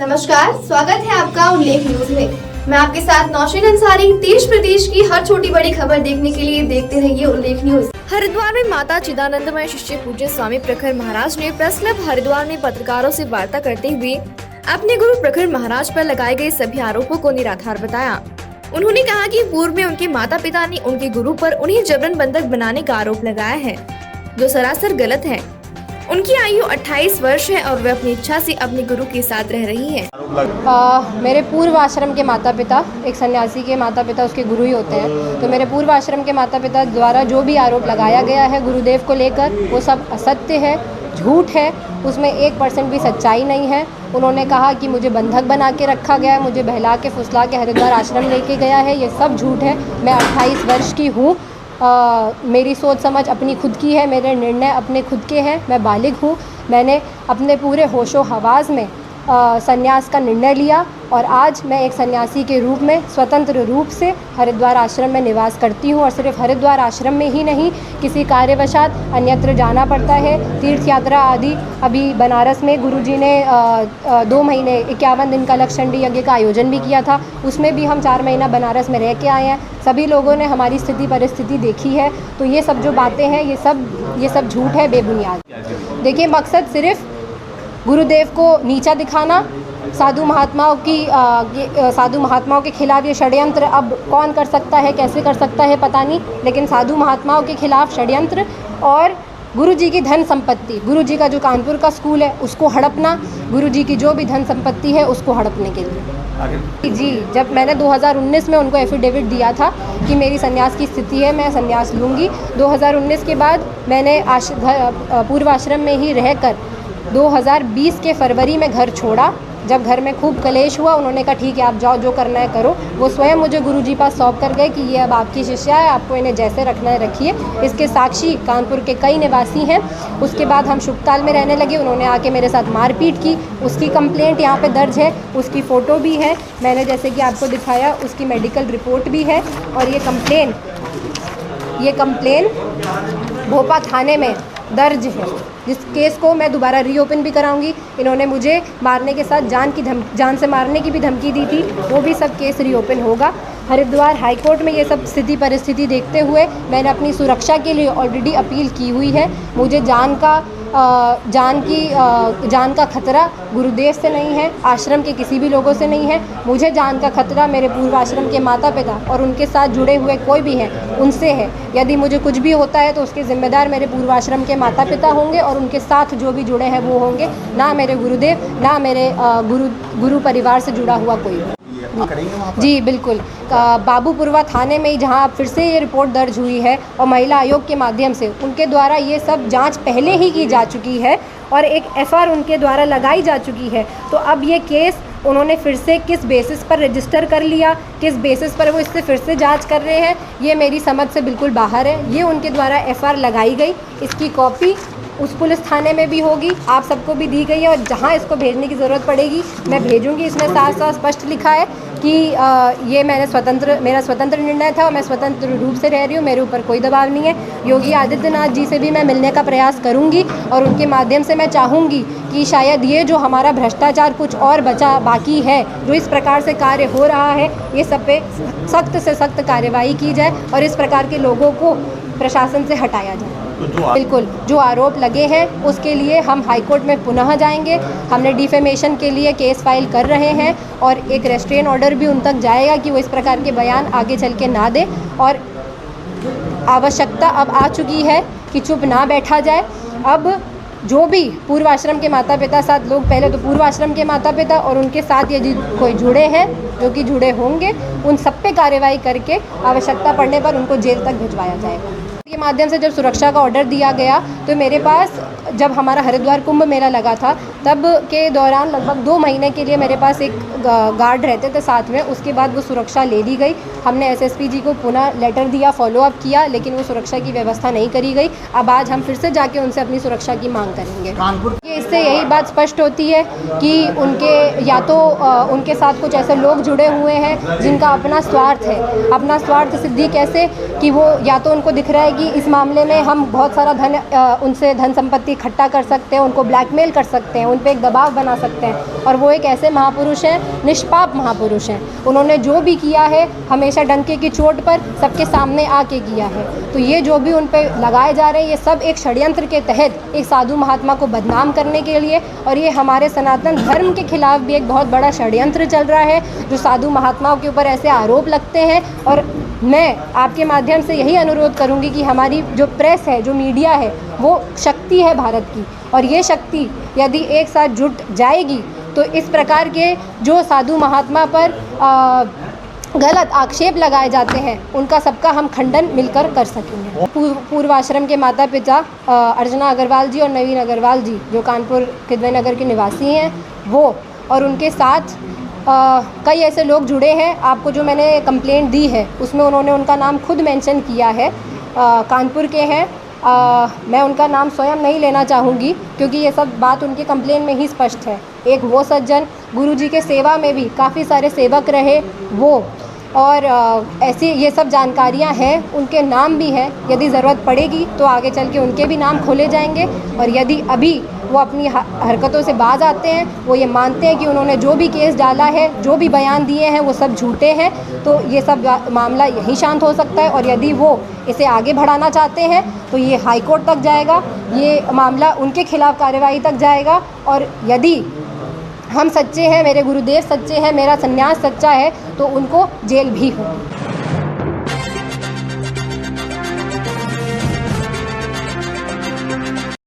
नमस्कार, स्वागत है आपका उल्लेख न्यूज में। मैं आपके साथ नौशीन अंसारी। देश प्रदेश की हर छोटी बड़ी खबर देखने के लिए देखते रहिए उल्लेख न्यूज। हरिद्वार में माता चिदानंदमय शिष्य पूज्य स्वामी प्रखर महाराज ने प्रेस क्लब हरिद्वार में पत्रकारों से वार्ता करते हुए अपने गुरु प्रखर महाराज पर लगाए गए सभी आरोपों को निराधार बताया। उन्होंने कहा कि पूर्व में उनके माता पिता ने उनके गुरु पर उन्हें जबरन बंधक बनाने का आरोप लगाया है, जो सरासर गलत है। उनकी आयु 28 वर्ष है और वे अपनी इच्छा से अपने गुरु के साथ रह रही हैं। मेरे पूर्व आश्रम के माता पिता, एक सन्यासी के माता पिता उसके गुरु ही होते हैं, तो मेरे पूर्व आश्रम के माता पिता द्वारा जो भी आरोप लगाया गया है गुरुदेव को लेकर, वो सब असत्य है, झूठ है, उसमें 1% भी सच्चाई नहीं है। उन्होंने कहा कि मुझे बंधक बना के रखा गया है, मुझे बहला के फुसला के हरिद्वार आश्रम लेके गया है, ये सब झूठ है। मैं 28 वर्ष की हूँ, मेरी सोच समझ अपनी खुद की है, मेरे निर्णय अपने खुद के हैं, मैं बालिग हूँ। मैंने अपने पूरे होशो हवास में संन्यास का निर्णय लिया और आज मैं एक सन्यासी के रूप में स्वतंत्र रूप से हरिद्वार आश्रम में निवास करती हूँ। और सिर्फ हरिद्वार आश्रम में ही नहीं, किसी कार्यवशात अन्यत्र जाना पड़ता है, तीर्थ यात्रा आदि। अभी बनारस में गुरुजी ने 2 महीने 51 दिन का लक्षचंडी यज्ञ का आयोजन भी किया था, उसमें भी हम 4 महीना बनारस में रह के आए हैं। सभी लोगों ने हमारी स्थिति परिस्थिति देखी है, तो ये सब जो बातें हैं ये सब झूठ है, बेबुनियाद। देखिए, मकसद सिर्फ गुरुदेव को नीचा दिखाना, साधु महात्माओं के खिलाफ ये षड्यंत्र अब कौन कर सकता है, कैसे कर सकता है पता नहीं, लेकिन साधु महात्माओं के खिलाफ षड्यंत्र और गुरुजी की धन संपत्ति, गुरुजी का जो कानपुर का स्कूल है उसको हड़पना, गुरुजी की जो भी धन संपत्ति है उसको हड़पने के लिए। जी, जब मैंने 2019 में उनको एफिडेविट दिया था कि मेरी संन्यास की स्थिति है, मैं संन्यास लूँगी, 2019 के बाद मैंने पूर्व आश्रम में ही रहकर 2020 के फरवरी में घर छोड़ा। जब घर में खूब कलेश हुआ, उन्होंने कहा ठीक है आप जाओ, जो करना है करो। वो स्वयं मुझे गुरुजी पास सौंप कर गए कि ये अब आपकी शिष्या है, आपको इन्हें जैसे रखना है रखिए। इसके साक्षी कानपुर के कई निवासी हैं। उसके बाद हम शुभताल में रहने लगे, उन्होंने आके मेरे साथ मारपीट की, उसकी कंप्लेंट यहाँ पे दर्ज है, उसकी फ़ोटो भी है, मैंने जैसे कि आपको दिखाया, उसकी मेडिकल रिपोर्ट भी है। और ये कंप्लेन भोपा थाने में दर्ज है, जिस केस को मैं दोबारा रीओपन भी कराऊंगी। इन्होंने मुझे मारने के साथ जान से मारने की भी धमकी दी थी, वो भी सब केस रीओपन होगा। हरिद्वार हाई कोर्ट में ये सब स्थिति परिस्थिति देखते हुए मैंने अपनी सुरक्षा के लिए ऑलरेडी अपील की हुई है। मुझे जान का खतरा गुरुदेव से नहीं है, आश्रम के किसी भी लोगों से नहीं है। मुझे जान का खतरा मेरे पूर्व आश्रम के माता पिता और उनके साथ जुड़े हुए कोई भी हैं उनसे है। यदि मुझे कुछ भी होता है तो उसके जिम्मेदार मेरे पूर्व आश्रम के माता पिता होंगे और उनके साथ जो भी जुड़े हैं वो होंगे, ना मेरे गुरुदेव, ना मेरे गुरु परिवार से जुड़ा हुआ कोई। जी बिल्कुल, बाबूपुरवा थाने में ही जहां अब फिर से ये रिपोर्ट दर्ज हुई है और महिला आयोग के माध्यम से उनके द्वारा ये सब जांच पहले ही की जा चुकी है और एक एफआईआर उनके द्वारा लगाई जा चुकी है। तो अब ये केस उन्होंने फिर से किस बेसिस पर रजिस्टर कर लिया, किस बेसिस पर वो इससे फिर से जांच कर रहे हैं, ये मेरी समझ से बिल्कुल बाहर है। ये उनके द्वारा एफआईआर लगाई गई, इसकी कॉपी उस पुलिस थाने में भी होगी, आप सबको भी दी गई है और जहां इसको भेजने की ज़रूरत पड़ेगी मैं भेजूंगी। इसमें साफ साफ स्पष्ट लिखा है कि ये मेरा स्वतंत्र निर्णय था और मैं स्वतंत्र रूप से रह रही हूँ, मेरे ऊपर कोई दबाव नहीं है। योगी आदित्यनाथ जी से भी मैं मिलने का प्रयास करूँगी और उनके माध्यम से मैं चाहूँगी कि शायद ये जो हमारा भ्रष्टाचार कुछ और बाकी है, जो इस प्रकार से कार्य हो रहा है, ये सब पे सख्त से सख्त कार्रवाई की जाए और इस प्रकार के लोगों को प्रशासन से हटाया जाए। बिल्कुल, जो आरोप लगे हैं उसके लिए हम हाईकोर्ट में पुनः जाएंगे। हमने डिफेमेशन के लिए केस फाइल कर रहे हैं और एक रेस्ट्रेन ऑर्डर भी उन तक जाएगा कि वो इस प्रकार के बयान आगे चल के ना दे। और आवश्यकता अब आ चुकी है कि चुप ना बैठा जाए। अब जो भी पूर्व आश्रम के माता पिता साथ लोग, पहले तो पूर्व आश्रम के माता पिता और उनके साथ यदि कोई जुड़े हैं, जो कि जुड़े होंगे, उन सब पे कार्रवाई करके आवश्यकता पड़ने पर उनको जेल तक भिजवाया जाएगा। के माध्यम से जब सुरक्षा का ऑर्डर दिया गया तो मेरे पास, जब हमारा हरिद्वार कुंभ मेला लगा था तब के दौरान लगभग 2 महीने के लिए मेरे पास एक गार्ड रहते थे साथ में। उसके बाद वो सुरक्षा ले ली गई। हमने एसएसपी जी को पुनः लेटर दिया, फॉलोअप किया, लेकिन वो सुरक्षा की व्यवस्था नहीं करी गई। अब आज हम फिर से जाके उनसे अपनी सुरक्षा की मांग करेंगे। ये इससे यही बात स्पष्ट होती है कि उनके साथ कुछ ऐसे लोग जुड़े हुए हैं जिनका अपना स्वार्थ है। अपना स्वार्थ सिद्धि कैसे, कि वो या तो उनको दिख रहा है कि कि इस मामले में हम बहुत सारा उनसे धन संपत्ति इकट्ठा कर सकते हैं, उनको ब्लैकमेल कर सकते हैं, उन पे एक दबाव बना सकते हैं। और वो एक ऐसे महापुरुष हैं, निष्पाप महापुरुष हैं। उन्होंने जो भी किया है हमेशा डंके की चोट पर सबके सामने आके किया है। तो ये जो भी उन पे लगाए जा रहे हैं ये सब एक षड्यंत्र के तहत एक साधु महात्मा को बदनाम करने के लिए, और ये हमारे सनातन धर्म के खिलाफ भी एक बहुत बड़ा षड्यंत्र चल रहा है जो साधु महात्माओं के ऊपर ऐसे आरोप लगते हैं। और मैं आपके माध्यम से यही अनुरोध करूंगी कि हमारी जो प्रेस है, जो मीडिया है, वो शक्ति है भारत की, और ये शक्ति यदि एक साथ जुट जाएगी तो इस प्रकार के जो साधु महात्मा पर गलत आक्षेप लगाए जाते हैं उनका सबका हम खंडन मिलकर कर सकेंगे। पूर्व आश्रम के माता पिता अर्चना अग्रवाल जी और नवीन अग्रवाल जी, जो कानपुर किदवई नगर के निवासी हैं, वो और उनके साथ कई ऐसे लोग जुड़े हैं। आपको जो मैंने कंप्लेंट दी है उसमें उन्होंने उनका नाम खुद मेंशन किया है, कानपुर के हैं। मैं उनका नाम स्वयं नहीं लेना चाहूँगी क्योंकि ये सब बात उनके कंप्लेन में ही स्पष्ट है। एक वो सज्जन गुरुजी के सेवा में भी काफ़ी सारे सेवक रहे वो, और ऐसी ये सब जानकारियां हैं, उनके नाम भी हैं। यदि ज़रूरत पड़ेगी तो आगे चल के उनके भी नाम खोले जाएंगे। और यदि अभी वो अपनी हरकतों से बाज आते हैं, वो ये मानते हैं कि उन्होंने जो भी केस डाला है, जो भी बयान दिए हैं वो सब झूठे हैं, तो ये सब मामला यहीं शांत हो सकता है। और यदि वो इसे आगे बढ़ाना चाहते हैं तो ये हाई कोर्ट तक जाएगा, ये मामला उनके खिलाफ़ कार्रवाई तक जाएगा। और यदि हम सच्चे हैं, मेरे गुरुदेव सच्चे हैं, मेरा सन्यास सच्चा है, तो उनको जेल भी होगी।